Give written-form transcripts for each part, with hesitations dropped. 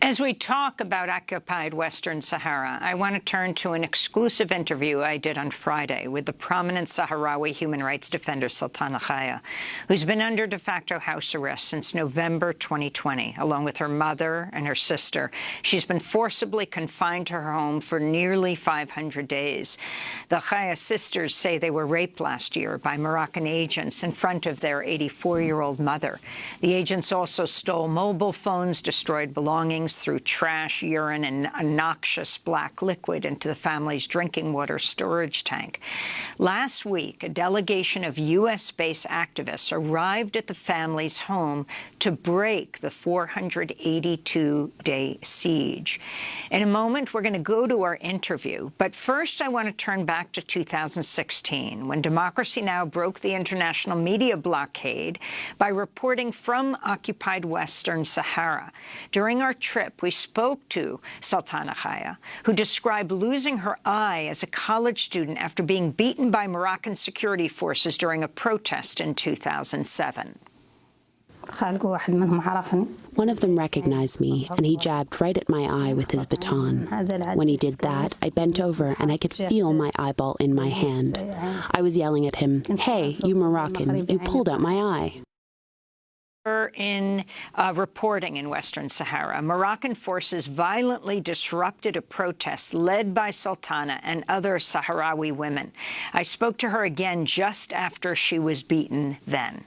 As we talk about occupied Western Sahara, I want to turn to an exclusive interview I did on Friday with the prominent Sahrawi human rights defender Sultanakaya, who's been under de facto house arrest since November 2020, along with her mother and her sister. She's been forcibly confined to her home for nearly 500 days. The Kaya sisters say they were raped last year by Moroccan agents in front of their 84-year-old mother. The agents also stole mobile phones, destroyed belongings, threw trash, urine, and a noxious black liquid into the family's drinking water storage tank. Last week, a delegation of U.S.-based activists arrived at the family's home to break the 482-day siege. In a moment, we're going to go to our interview, but first I want to turn back to 2016, when Democracy Now! Broke the international media blockade by reporting from occupied Western Sahara. During our trip, we spoke to Sultanakaya, who described losing her eye as a college student after being beaten by Moroccan security forces during a protest in 2007. One of them recognized me, and he jabbed right at my eye with his baton. When he did that, I bent over, and I could feel my eyeball in my hand. I was yelling at him, "Hey, you Moroccan, you pulled out my eye." In reporting in Western Sahara, Moroccan forces violently disrupted a protest led by Sultana and other Sahrawi women. I spoke to her again just after she was beaten then.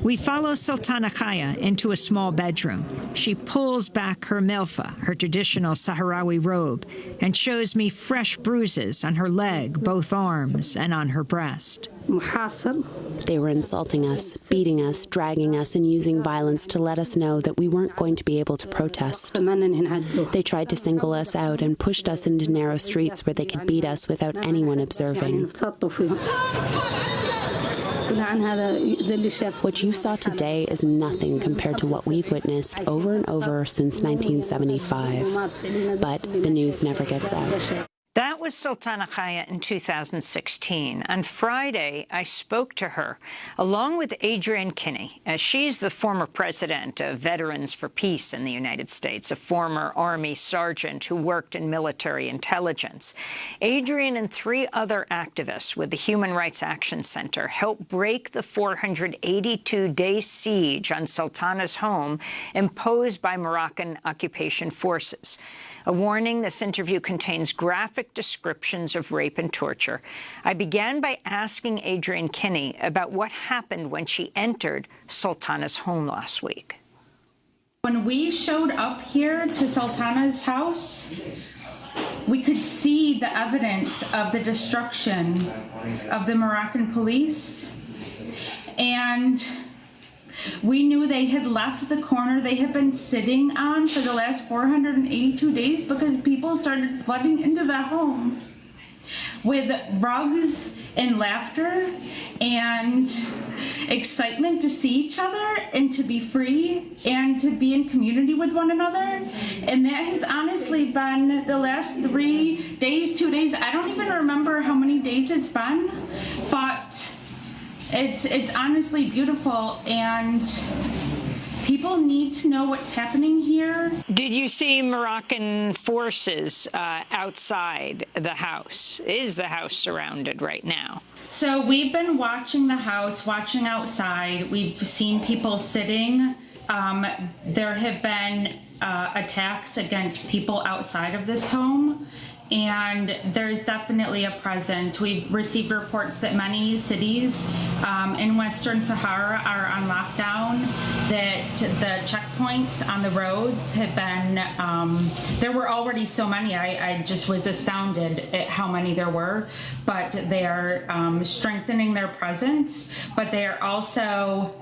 We follow Sultanakaya into a small bedroom. She pulls back her milfa, her traditional Sahrawi robe, and shows me fresh bruises on her leg, both arms, and on her breast. They were insulting us, beating us, dragging us, and using violence to let us know that we weren't going to be able to protest. They tried to single us out and pushed us into narrow streets where they could beat us without anyone observing. What you saw today is nothing compared to what we've witnessed over and over since 1975. But the news never gets out. That was Sultanakaya in 2016. On Friday, I spoke to her, along with Adrian Kenney. She's the former president of Veterans for Peace in the United States, a former Army sergeant who worked in military intelligence. Adrian and 3 other activists with the Human Rights Action Center helped break the 482-day siege on Sultana's home imposed by Moroccan occupation forces. A warning, this interview contains graphic descriptions of rape and torture. I began by asking Adrian Kenney about what happened when she entered Sultana's home last week. When we showed up here to Sultana's house, we could see the evidence of the destruction of the Moroccan police, and we knew they had left the corner they had been sitting on for the last 482 days because people started flooding into the home with rugs and laughter and excitement to see each other and to be free and to be in community with one another. And that has honestly been the last 3 days, 2 days. I don't even remember how many days it's been, but it's honestly beautiful, and people need to know what's happening here. Did you see Moroccan forces outside the house? Is the house surrounded right now? So we've been watching the house, watching outside. We've seen people sitting. There have been attacks against people outside of this home, and there's definitely a presence. We've received reports that many cities in Western Sahara are on lockdown, that the checkpoints on the roads have been, there were already so many. I just was astounded at how many there were, but they are strengthening their presence, but they are also,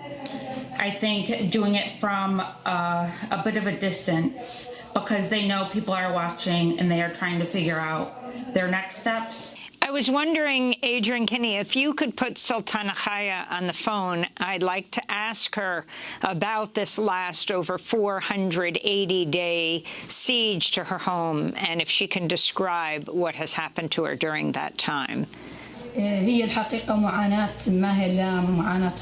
I think, doing it from a bit of a distance, because they know people are watching and they are trying to figure out their next steps. I was wondering, Adrian Kenney, if you could put Sultanakaya on the phone. I'd like to ask her about this last over 480-day siege to her home, and if she can describe what has happened to her during that time. هي الحقيقة معاناة ما هي إلا معاناة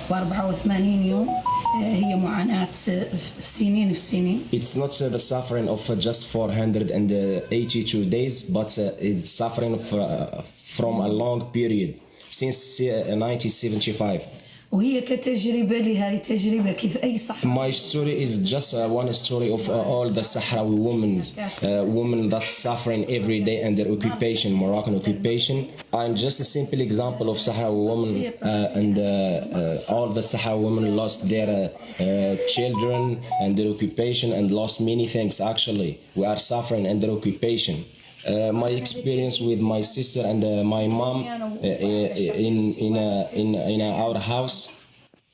484 يوم. هي معاناة سنين في سنين. It's not the suffering of just 482 days, but it's suffering from a long period since 1975. وهي كتجربة لها تجربة كيف أي صحراء. My story is just one story of all the Sahrawi women that suffering every day under occupation, Moroccan occupation. I'm just a simple example of Sahrawi women, and all the Sahrawi women lost their children under occupation and lost many things. Actually, we are suffering under occupation. My experience with my sister and my mom in our house,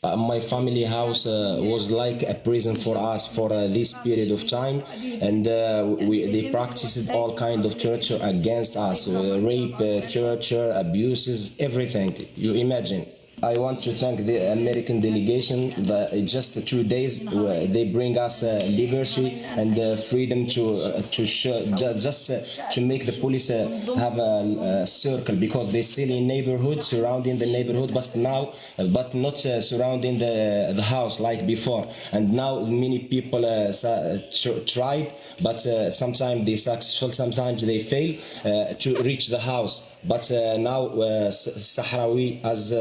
my family house was like a prison for us for this period of time, and they practiced all kind of torture against us, rape, torture, abuses, everything you imagine. I want to thank the American delegation. Just 2 days, they bring us liberty and freedom to make the police have a circle, because they still in neighborhood, surrounding the neighborhood, but not surrounding the house like before. And now many people tried, but sometimes they successful, sometimes they fail to reach the house. But now Sahrawi as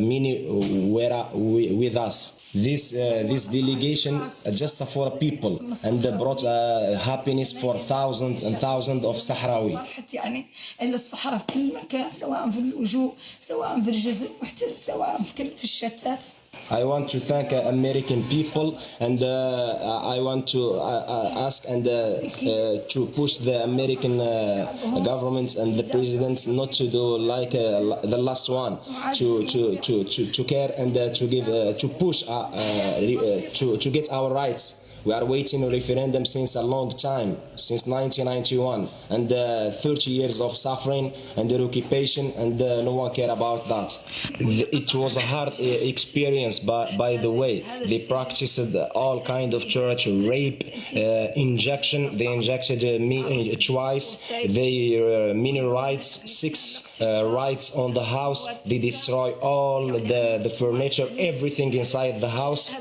many were with us. This delegation just for people, and brought happiness for thousands and thousands of Sahrawi. يعني إلا الصحراء في كل مكان، سواء في اللجوء، سواء في الجزر، وحتى سواء في الشتات. I want to thank American people, and I want to ask and to push the American government and the president not to do like the last one, to care and to push to get our rights. We are waiting a referendum since a long time, since 1991, and 30 years of suffering under occupation, and no one care about that. It was a hard experience, by the way. They practiced all kind of torture, rape, injection. They injected me twice. They many rights, 6 rights on the house. They destroy all the furniture, everything inside the house.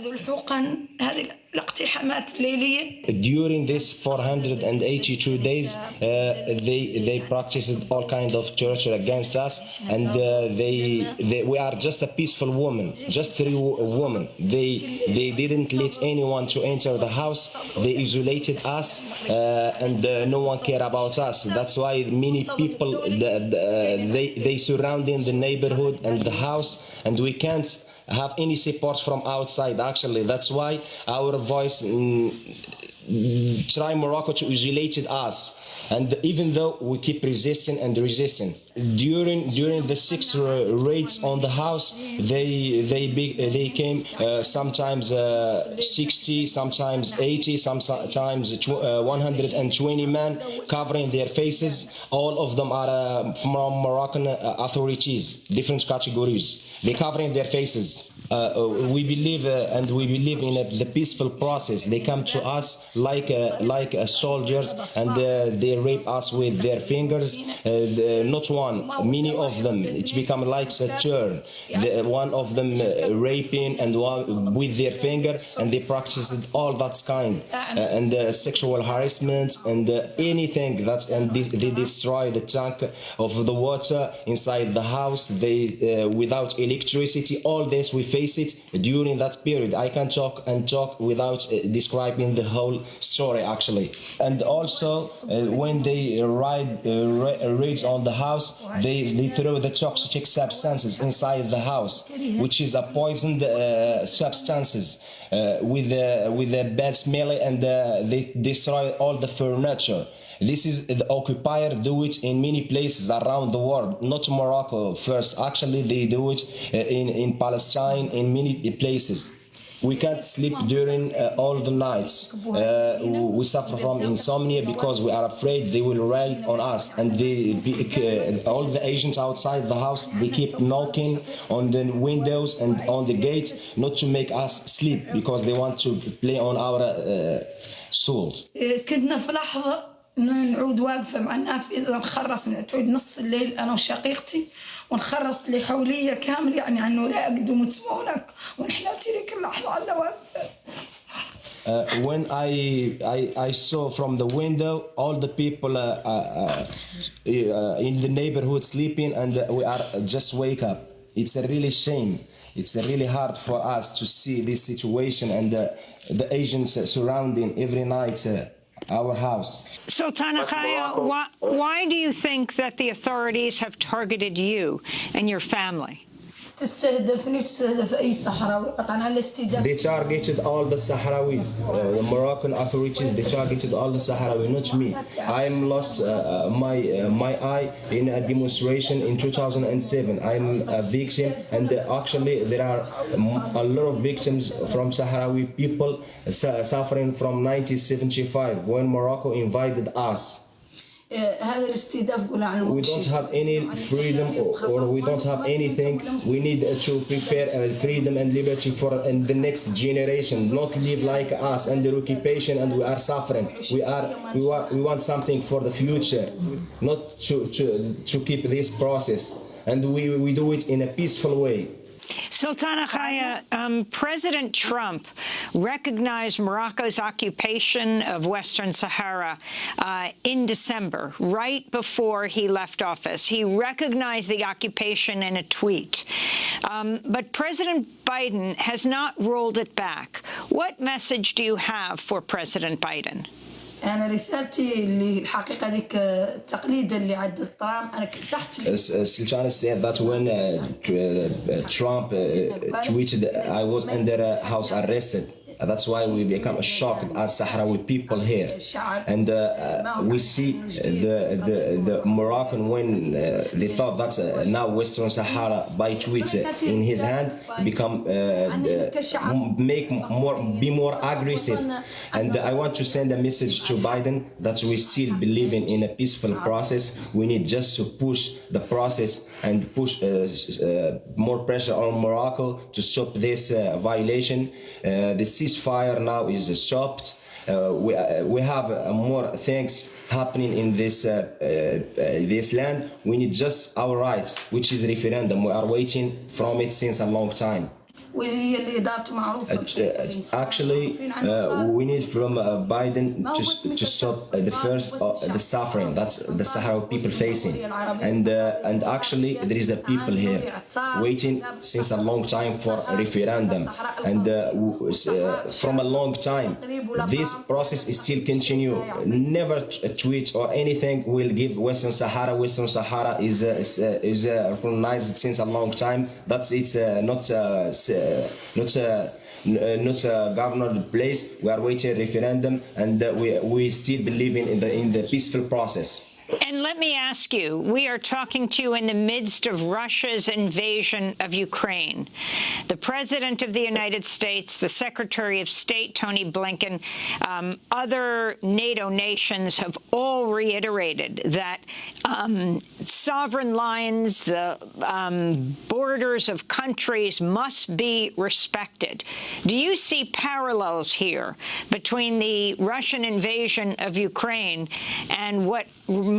During this 482 days, they practiced all kinds of torture against us, and we are just a peaceful woman, just 3 women. They didn't let anyone to enter the house. They isolated us, and no one cared about us. That's why many people they surrounding the neighborhood and the house, and we can't have any support from outside. Actually, that's why our voice try Morocco to isolate us, and even though we keep resisting during the 6 raids on the house, they came sometimes 60, sometimes 80, sometimes 120 men covering their faces. All of them are from Moroccan authorities, different categories. They covering their faces. We believe in the peaceful process. They come to us like soldiers, and they rape us with their fingers. Not one, many of them. It's become like a turn. One of them raping and one with their finger, and they practiced all that kind, and sexual harassment and anything that, and they destroy the tank of the water inside the house. They without electricity. All this we face it during that period. I can talk without describing the whole story, actually. And also when they raids on the house, they throw the toxic substances inside the house, which is a poisoned substances with a bad smell, and they destroy all the furniture. This is the occupier do it in many places around the world, not Morocco first. Actually, they do it in Palestine, in many places. We can't sleep during all the nights. We suffer from insomnia because we are afraid they will raid on us. And all the agents outside the house, they keep knocking on the windows and on the gates, not to make us sleep, because they want to play on our souls. كنا في لحظة نعود واقفة مع النافذة نخرص، تعود نص الليل أنا وشقيقتي ونخرص اللي حولية كامل، يعني عنه لا أقدم وتسمونك ونحن تلك اللحظة على واقفة. When I saw from the window all the people in the neighborhood sleeping, and we are just wake up. It's a really shame. It's really hard for us to see this situation and the agents surrounding every night our house. Sultanakaya, why do you think that the authorities have targeted you and your family? تستهدفني تستهدف أي صحراوي قطعا على الاستهداف. They targeted all the Sahrawis. The Moroccan authorities, they targeted all the Sahrawi, not me. I lost my eye in a demonstration in 2007. I'm a victim, and actually there are a lot of victims from Sahrawi people suffering from 1975 when Morocco invaded us. We don't have any freedom or we don't have anything. We need to prepare freedom and liberty for the next generation, not live like us under occupation and we are suffering. We want something for the future, not to keep this process, and we do it in a peaceful way. Sultanakaya, President Trump recognized Morocco's occupation of Western Sahara in December, right before he left office. He recognized the occupation in a tweet. But President Biden has not rolled it back. What message do you have for President Biden? أنا رسالتي اللي الحقيقة ذيك التقليد اللي عند الطرام أنا كنت تحت. Sultana said that when Trump tweeted, I was under house arrested. That's why we become shocked as Sahrawi people here, and we see the Moroccan when they thought that now Western Sahara by Twitter in his hand become be more aggressive, and I want to send a message to Biden that we still believing in a peaceful process. We need just to push the process and push more pressure on Morocco to stop this violation. The ceasefire now is stopped. We have more things happening in this land. We need just our rights, which is referendum. We are waiting from it since a long time. Actually, we need from Biden to stop the suffering that's the Sahrawi people facing, and actually there is a people here waiting since a long time for a referendum, and from a long time this process is still continue. Never a tweet or anything will give Western Sahara. Western Sahara is recognized since a long time. That's it's not a governor place. We are waiting a referendum, and we still believing in the peaceful process. And let me ask you, we are talking to you in the midst of Russia's invasion of Ukraine. The President of the United States, the Secretary of State, Tony Blinken, other NATO nations have all reiterated that sovereign lines, the borders of countries must be respected. Do you see parallels here between the Russian invasion of Ukraine and what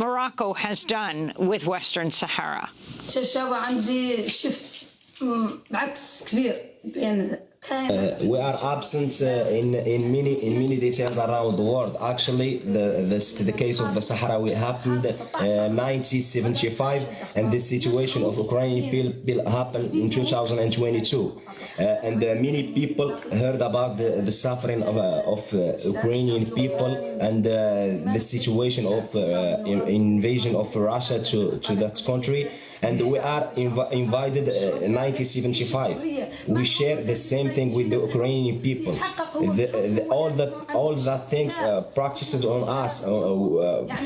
Morocco has done with Western Sahara? عندي شفت عكس كبير بين we are absent in many details around the world. Actually, the case of the Sahrawi happened 1975, and the situation of Ukrainian people happened in 2022. And many people heard about the suffering of Ukrainian people and the situation of invasion of Russia to that country. And we are invited in 1975. We share the same thing with the Ukrainian people. All the things practiced on us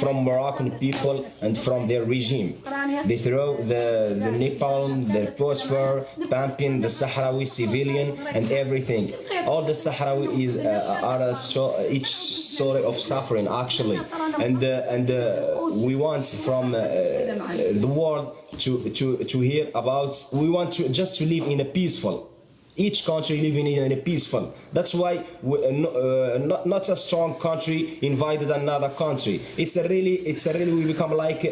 from Moroccan people and from their regime. They throw the napalm, the phosphor, pumping the Sahrawi civilian and everything. All the Sahrawis are each story of suffering actually, and we want from the world to hear about. We want to just to live in a peaceful. each country living in a peaceful. That's why not a strong country invited another country. It's a really we become like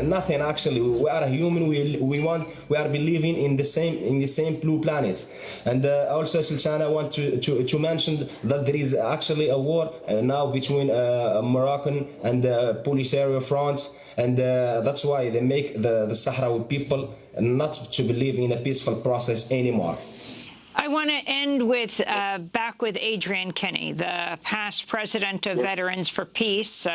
nothing actually. We are human. We are believing in the same blue planet. And also, Sultana, I want to mention that there is actually a war now between Moroccan and Polisario France, and that's why they make the Sahrawi people not to believe in a peaceful process anymore. I want to end with back with Adrian Kenney, the past president of Veterans for Peace.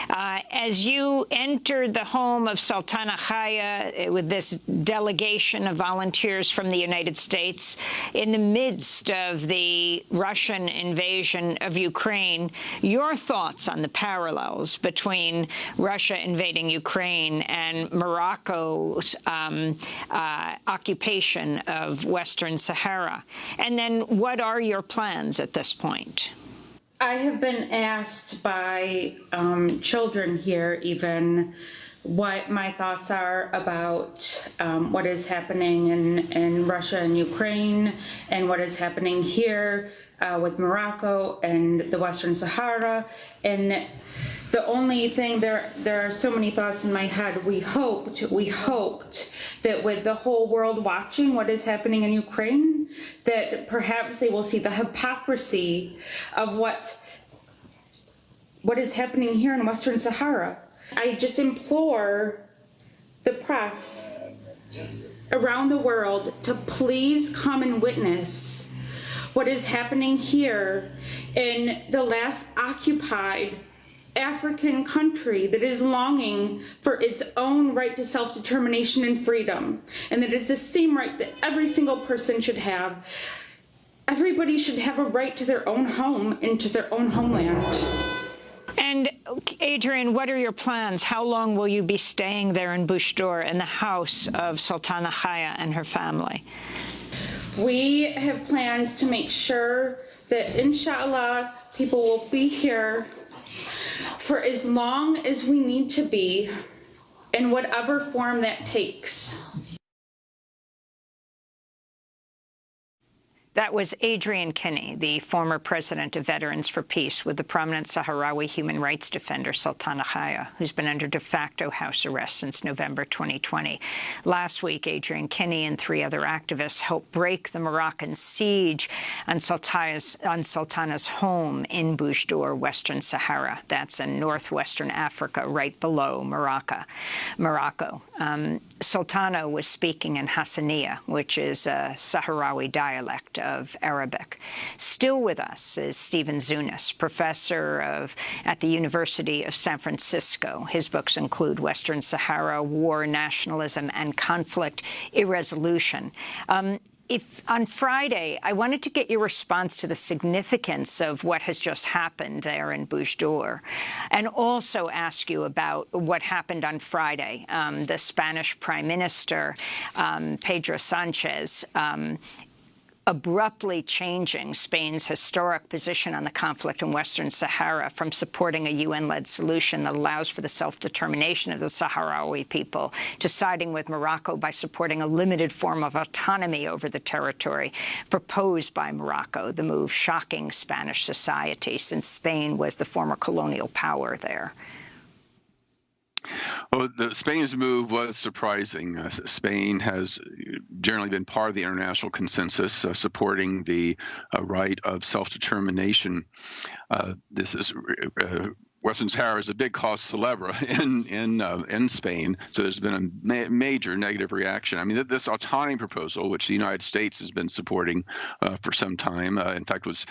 As you entered the home of Sultanakaya with this delegation of volunteers from the United States in the midst of the Russian invasion of Ukraine, your thoughts on the parallels between Russia invading Ukraine and Morocco's occupation of Western Sahara? And then what are your plans at this point? I have been asked by children here even what my thoughts are about what is happening in Russia and Ukraine and what is happening here with Morocco and the Western Sahara. And the only thing, there are so many thoughts in my head. We hoped that with the whole world watching what is happening in Ukraine, that perhaps they will see the hypocrisy of what is happening here in Western Sahara. I just implore the press around the world to please come and witness what is happening here in the last occupied African country that is longing for its own right to self-determination and freedom, and that is the same right that every single person should have. Everybody should have a right to their own home and to their own homeland. And Adrian, what are your plans? How long will you be staying there in Bushdor in the house of Sultanakaya and her family? We have plans to make sure that, inshallah, people will be here for as long as we need to be, in whatever form that takes. That was Adrian Kenney, the former president of Veterans for Peace, with the prominent Sahrawi human rights defender Sultanakaya, who's been under de facto house arrest since November 2020. Last week, Adrian Kenney and 3 other activists helped break the Moroccan siege on Sultana's home in Bushdor, Western Sahara. That's in northwestern Africa, right below Morocco. Sultana was speaking in Hassaniya, which is a Sahrawi dialect of Arabic. Still with us is Steven Nez, professor at the University of San Francisco. His books include Western Sahara, War, Nationalism, and Conflict Irresolution. If on Friday, I wanted to get your response to the significance of what has just happened there in Bushdor, and also ask you about what happened on Friday. The Spanish Prime Minister, Pedro Sanchez, abruptly changing Spain's historic position on the conflict in Western Sahara from supporting a UN-led solution that allows for the self-determination of the Sahrawi people to siding with Morocco by supporting a limited form of autonomy over the territory proposed by Morocco, the move shocking Spanish society since Spain was the former colonial power there. Well, Spain's move was surprising. Spain has generally been part of the international consensus supporting the right of self-determination. This is Western Sahara is a big cause célèbre in Spain, so there's been a major negative reaction. I mean, this autonomy proposal, which the United States has been supporting for some time, in fact, was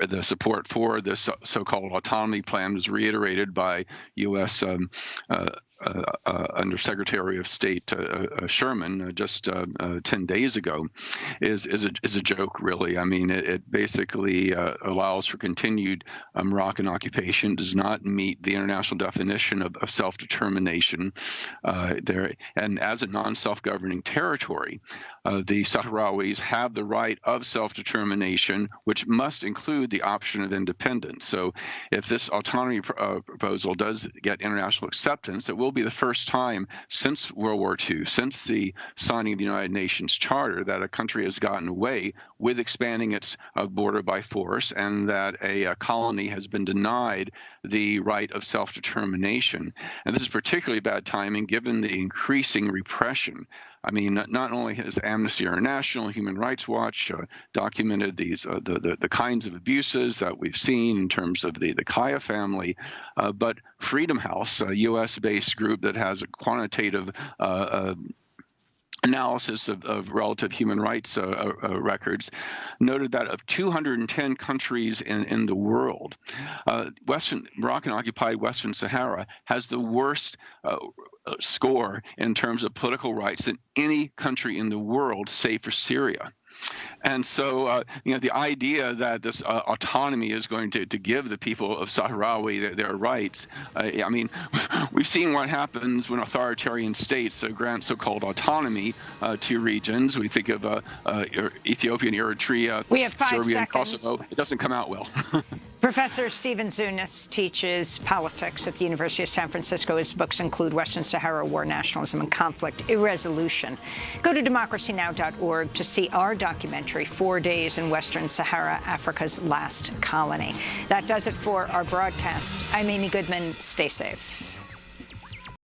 the support for this so-called autonomy plan was reiterated by U.S. Undersecretary of State Sherman just 10 days ago, is a joke, really. I mean, it basically allows for continued Moroccan occupation, does not meet the international definition of self-determination there, and as a non-self-governing territory, the Sahrawis have the right of self-determination, which must include the option of independence. So if this autonomy proposal does get international acceptance, it will be the first time since World War II, since the signing of the United Nations Charter, that a country has gotten away with expanding its border by force, and that a colony has been denied the right of self-determination. And this is particularly bad timing given the increasing repression. I mean, not only has Amnesty International, Human Rights Watch documented these the kinds of abuses that we've seen in terms of the Kaya family, but Freedom House, a U.S.-based group that has a quantitative analysis of relative human rights records, noted that of 210 countries in the world, Moroccan-occupied Western Sahara has the worst score in terms of political rights than any country in the world, save for Syria. And so, the idea that this autonomy is going to give the people of Sahrawi their rights, I mean, we've seen what happens when authoritarian states grant so-called autonomy to regions. We think of Ethiopia and Eritrea, we have 5 Serbia seconds. and Kosovo. It doesn't come out well. Professor Steven Nez teaches politics at the University of San Francisco. His books include Western Sahara, War, Nationalism, and Conflict, Irresolution. Go to democracynow.org to see our documentary, 4 Days in Western Sahara, Africa's Last Colony. That does it for our broadcast. I'm Amy Goodman. Stay safe.